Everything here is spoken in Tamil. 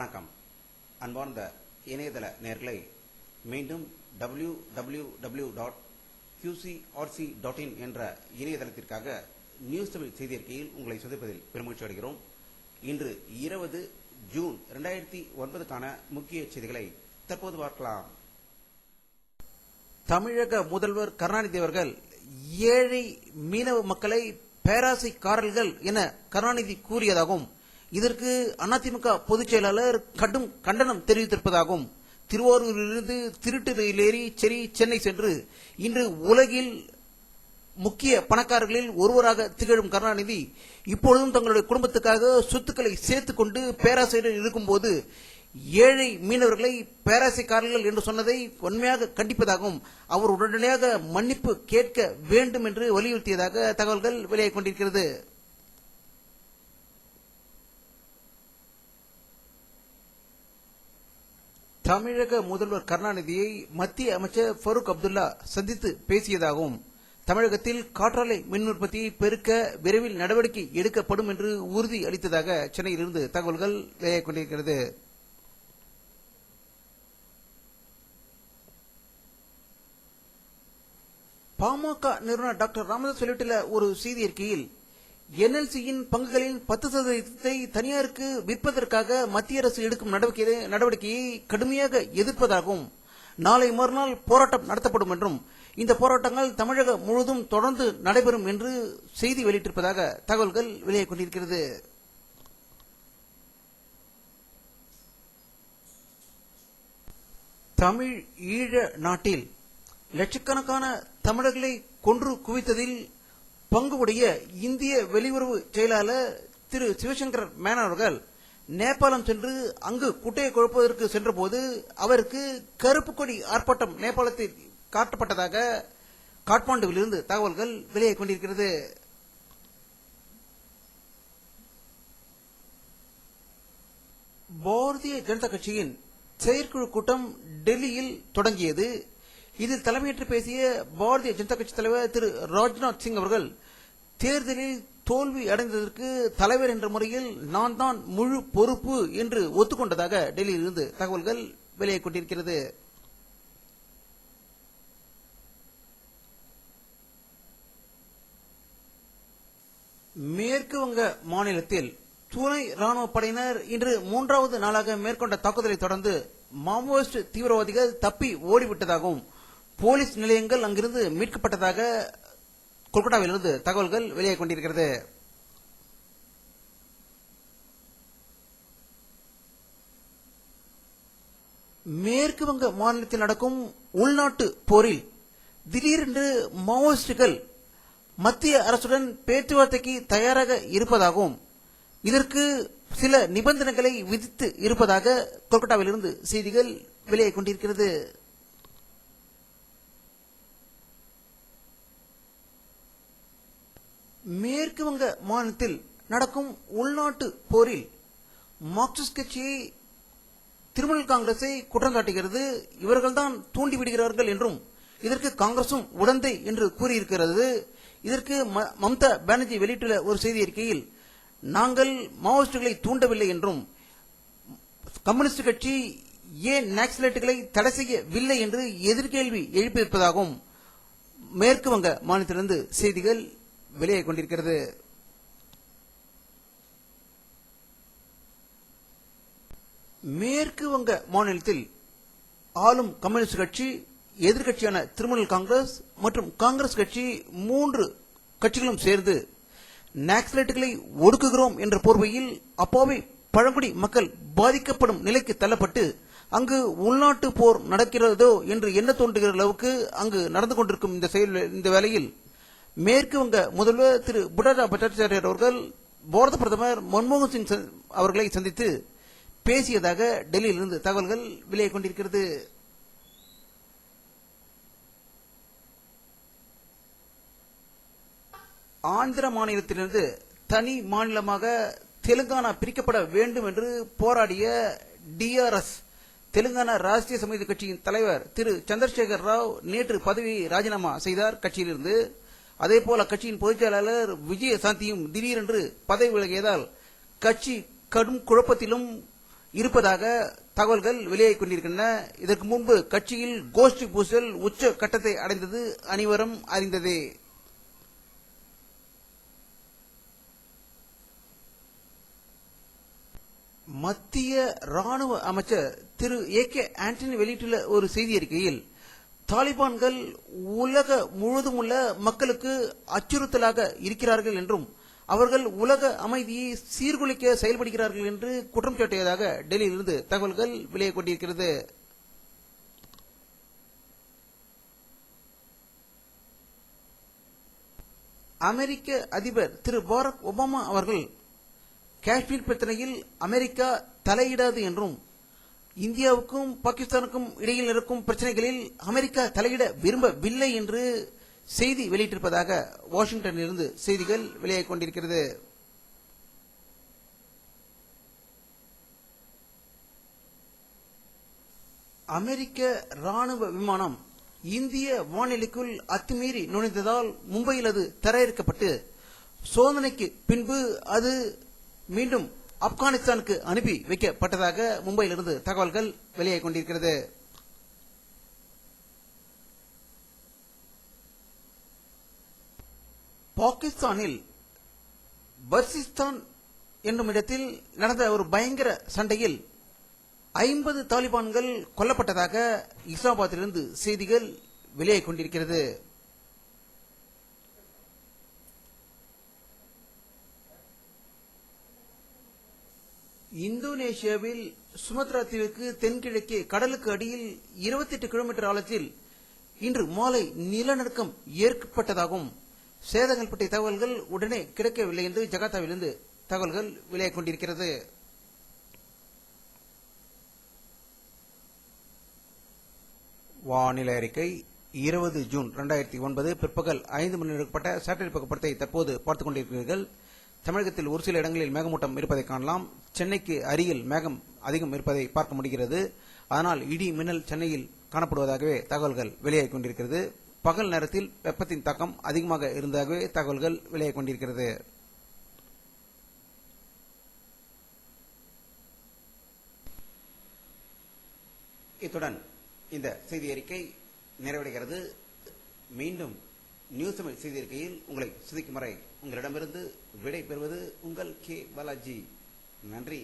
வணக்கம். அன்பார்ந்த இணையதள நேயர்களை மீண்டும் www.qcrc.in என்ற இணையதளத்திற்காக நியூஸ் தமிழ் செய்தி அறிக்கையில் உங்களை சந்திப்பதில் பெருமகிழ்ச்சி அடைகிறோம். இன்று 20 ஜூன் 2009க்கான முக்கிய செய்திகளை தற்போது பார்க்கலாம். தமிழக முதல்வர் கருணாநிதி அவர்கள் ஏழை மீனவ மக்களை பேராசைக்காரர்கள் என கருணாநிதி கூறியதாகவும் இதற்கு அதிமுக பொதுச் செயலாளர் கடும் கண்டனம் தெரிவித்திருப்பதாகவும் திருவாரூரிலிருந்து திருட்டு ரயில் ஏறி சென்னை சென்று இன்று உலகில் முக்கிய பணக்காரர்களில் ஒருவராக திகழும் கருணாநிதி இப்பொழுதும் தங்களுடைய குடும்பத்துக்காக சொத்துக்களை சேர்த்துக் கொண்டு பேராசையுடன் இருக்கும்போது ஏழை மீனவர்களை பேராசைக்காரர்கள் என்று சொன்னதை உண்மையாக கண்டிப்பதாகவும் அவர் உடனடியாக மன்னிப்பு கேட்க வேண்டும் என்று வலியுறுத்தியதாக தகவல்கள் வெளியாகிக் கொண்டிருக்கிறது. தமிழக முதல்வர் கருணாநிதியை மத்திய அமைச்சர் ஃபரூக் அப்துல்லா சந்தித்து பேசியதாகவும் தமிழகத்தில் காற்றாலை மின் உற்பத்தியை பெருக்க விரைவில் நடவடிக்கை எடுக்கப்படும் என்று உறுதி அளித்ததாக சென்னையிலிருந்து தகவல்கள் வெளியாகிக் கொண்டிருக்கிறது. பாமக நிறுவனர் டாக்டர் ராமதாஸ் வெளியிட்டுள்ள ஒரு செய்தி அறிக்கையில் என்எல்சியின் பங்குகளின் 10% தனியாருக்கு விற்பதற்காக மத்திய அரசு எடுக்கும் நடவடிக்கையை கடுமையாக எதிர்ப்பதாகவும் நாளை மறுநாள் போராட்டம் நடத்தப்படும் என்றும் இந்த போராட்டங்கள் தமிழகம் முழுவதும் தொடர்ந்து நடைபெறும் என்று செய்தி வெளியிட்டிருப்பதாக தகவல்கள் வெளியாகிக் கொண்டிருக்கிறது. தமிழ் ஈழ நாட்டில் லட்சக்கணக்கான தமிழர்களை கொன்று குவித்ததில் பங்குடைய இந்திய வெளியுறவு செயலாளர் திரு சிவசங்கர் மேனன் அவர்கள் நேபாளம் சென்று அங்கு குட்டையை குழப்பதற்கு சென்றபோது அவருக்கு கருப்பு கொடி ஆர்ப்பாட்டம் நேபாளத்தில் காட்டப்பட்டதாக காட்மாண்டுவிலிருந்து தகவல்கள் வெளியாகிக் கொண்டிருக்கிறது. பாரதிய ஜனதா கட்சியின் செயற்குழு கூட்டம் டெல்லியில் தொடங்கியது. இதில் தலைமையேற்று பேசிய பாரதிய ஜனதா கட்சி தலைவர் திரு ராஜ்நாத் சிங் அவர்கள் தேர்தலில் தோல்வி அடைந்ததற்கு தலைவர் என்ற முறையில் நான் தான் முழு பொறுப்பு என்று ஒத்துக்கொண்டதாக டெல்லியிலிருந்து தகவல்கள் வெளியாகிக் கொண்டிருக்கிறது. மேற்கு வங்க மாநிலத்தில் துணை ராணுவ படையினர் இன்று 3வது நாளாக மேற்கொண்ட தாக்குதலை தொடர்ந்து மாவோயிஸ்ட் தீவிரவாதிகள் தப்பி ஓடிவிட்டதாகவும் போலீஸ் நிலையங்கள் அங்கிருந்து மீட்கப்பட்டதாக கொல்கத்தாவிலிருந்து தகவல்கள் வெளியாகிக் கொண்டிருக்கிறது. மேற்கு வங்க மாநிலத்தில் நடக்கும் உள்நாட்டு போரில் திடீரென்று மாவோயிஸ்டுகள் மத்திய அரசுடன் பேச்சுவார்த்தைக்கு தயாராக இருப்பதாகவும் இதற்கு சில நிபந்தனைகளை விதித்து இருப்பதாக கொல்கத்தாவிலிருந்து செய்திகள் வெளியாகிக் கொண்டிருக்கிறது. மேற்கு வங்க மாநிலத்தில் நடக்கும் உள்நாட்டு போரில் மார்க்சிஸ்ட் கட்சியை திரிணாமுல் காங்கிரஸை குற்றம் சாட்டுகிறது. இவர்கள்தான் தூண்டிவிடுகிறார்கள் என்றும் இதற்கு காங்கிரசும் உடந்தை என்று கூறியிருக்கிறது. இதற்கு மம்தா பானர்ஜி வெளியிட்டுள்ள ஒரு செய்தி அறிக்கையில் நாங்கள் மாவோயிஸ்டுகளை தூண்டவில்லை என்றும் கம்யூனிஸ்ட் கட்சி ஏன் நக்சலைட்டுகளை தடை செய்யவில்லை என்று எதிர்கேள்வி எழுப்பியிருப்பதாகவும் மேற்கு வங்க மாநிலத்திலிருந்து செய்திகள் வெளியாகிக் கொண்டிருக்கிறது. மேற்கு வங்க மாநிலத்தில் ஆளும் கம்யூனிஸ்ட் கட்சி, எதிர்கட்சியான திரிணாமுல் காங்கிரஸ் மற்றும் காங்கிரஸ் கட்சி 3 கட்சிகளும் சேர்ந்து நக்சலைட்டுகளை ஒடுக்குகிறோம் என்ற போர்வையில் அப்பாவி பழங்குடி மக்கள் பாதிக்கப்படும் நிலைக்கு தள்ளப்பட்டு அங்கு உள்நாட்டு போர் நடக்கிறதோ என்று எண்ண தோன்றுகிற அளவுக்கு அங்கு நடந்து கொண்டிருக்கும் இந்த வேளையில் மேற்கு வங்க முதல்வர் திரு புட்டா பட்டாச்சாரியா அவர்கள் பாரத பிரதமர் மன்மோகன் சிங் அவர்களை சந்தித்து பேசியதாக டெல்லியிலிருந்து தகவல்கள் வெளியாகிக் கொண்டிருக்கிறது. ஆந்திர மாநிலத்திலிருந்து தனி மாநிலமாக தெலுங்கானா பிரிக்கப்பட வேண்டும் என்று போராடிய டிஆர்எஸ் தெலுங்கானா ராஷ்டிரிய சமிதி கட்சியின் தலைவர் திரு சந்திரசேகர் ராவ் நேற்று பதவியை ராஜினாமா செய்தார் கட்சியிலிருந்து. அதேபோல கட்சியின் பொதுச் செயலாளர் விஜயசாந்தியும் திடீரென்று பதவி விலகியதால் கட்சி கடும் குழப்பத்திலும் இருப்பதாக தகவல்கள் வெளியாகிக் கொண்டிருக்கின்றன. இதற்கு முன்பு கட்சியில் கோஷ்டி பூசல் உச்ச கட்டத்தை அடைந்தது அனைவரும் அறிந்ததே. மத்திய ராணுவ அமைச்சர் திரு ஏ.கே. ஆண்டனி வெளியிட்டுள்ள ஒரு செய்தி அறிக்கையில், தாலிபான்கள் உலக முழுவதும் உள்ள மக்களுக்கு அச்சுறுத்தலாக இருக்கிறார்கள் என்றும் அவர்கள் உலக அமைதியை சீர்குலைக்க செயல்படுகிறார்கள் என்று குற்றம் சாட்டியதாக டெல்லியிலிருந்து தகவல்கள் வெளியாகிக் கொண்டிருக்கிறது. அமெரிக்க அதிபர் திரு பாரக் ஒபாமா அவர்கள் காஷ்மீர் பிரச்சனையில் அமெரிக்கா தலையிடாது என்றும் இந்தியாவுக்கும் பாகிஸ்தானுக்கும் இடையில் இருக்கும் பிரச்சனைகளில் அமெரிக்கா தலையிட விரும்பவில்லை என்று செய்தி வெளியிட்டிருப்பதாக வாஷிங்டனிலிருந்து செய்திகள் வெளியாகிக் கொண்டிருக்கிறது. அமெரிக்க ராணுவ விமானம் இந்திய வானிலைக்குள் அத்துமீறி நுழைந்ததால் மும்பையில் அது தரையிறக்கப்பட்டு சோதனைக்கு பின்பு அது மீண்டும் ஆப்கானிஸ்தானுக்கு அனுப்பி வைக்கப்பட்டதாக மும்பையிலிருந்து தகவல்கள் வெளியாகிக் கொண்டிருக்கிறது. பாகிஸ்தானில் பர்சிஸ்தான் என்னும் இடத்தில் நடந்த ஒரு பயங்கர சண்டையில் 50 தாலிபான்கள் கொல்லப்பட்டதாக இஸ்லாமாபாத்திலிருந்து செய்திகள் வெளியாகிக் கொண்டிருக்கிறது. இந்தோனேஷியாவில் சுமத்ரா தீவுக்கு தென்கிழக்கே கடலுக்கு அடியில் 28 கிலோமீட்டர் ஆழத்தில் இன்று மாலை நிலநடுக்கம் ஏற்பட்டதாகவும் சேதங்கள் பற்றிய தகவல்கள் உடனே கிடைக்கவில்லை என்று ஜகார்த்தாவிலிருந்து தகவல்கள் வெளியாகிக் கொண்டிருக்கிறது. வானிலை அறிக்கை 20 ஜூன் 2009 பிற்பகல் 5 மணி எடுக்கப்பட்ட சேட்டலைட் புகைப்படத்தை தற்போது பார்த்துக் கொண்டிருக்கிறீர்கள். தமிழகத்தில் ஒரு சில இடங்களில் மேகமூட்டம் இருப்பதை காணலாம். சென்னைக்கு அருகில் மேகம் அதிகம் இருப்பதை பார்க்க முடிகிறது. ஆனால் இடி மின்னல் சென்னையில் காணப்படுவதாகவே தகவல்கள் வெளியாகிக் கொண்டிருக்கிறது. பகல் நேரத்தில் வெப்பத்தின் தாக்கம் அதிகமாக இருந்ததாகவே தகவல்கள் வெளியாகிக் கொண்டிருக்கிறது. இத்துடன் இந்த செய்தி அறிக்கை நிறைவடைகிறது. மீண்டும் நியூஸ் தமிழ் செய்தி அறிக்கையில் உங்களை சந்திக்கும் வரை உங்களிடமிருந்து விடை பெறுவது உங்கள் கே. பாலாஜி. நன்றி.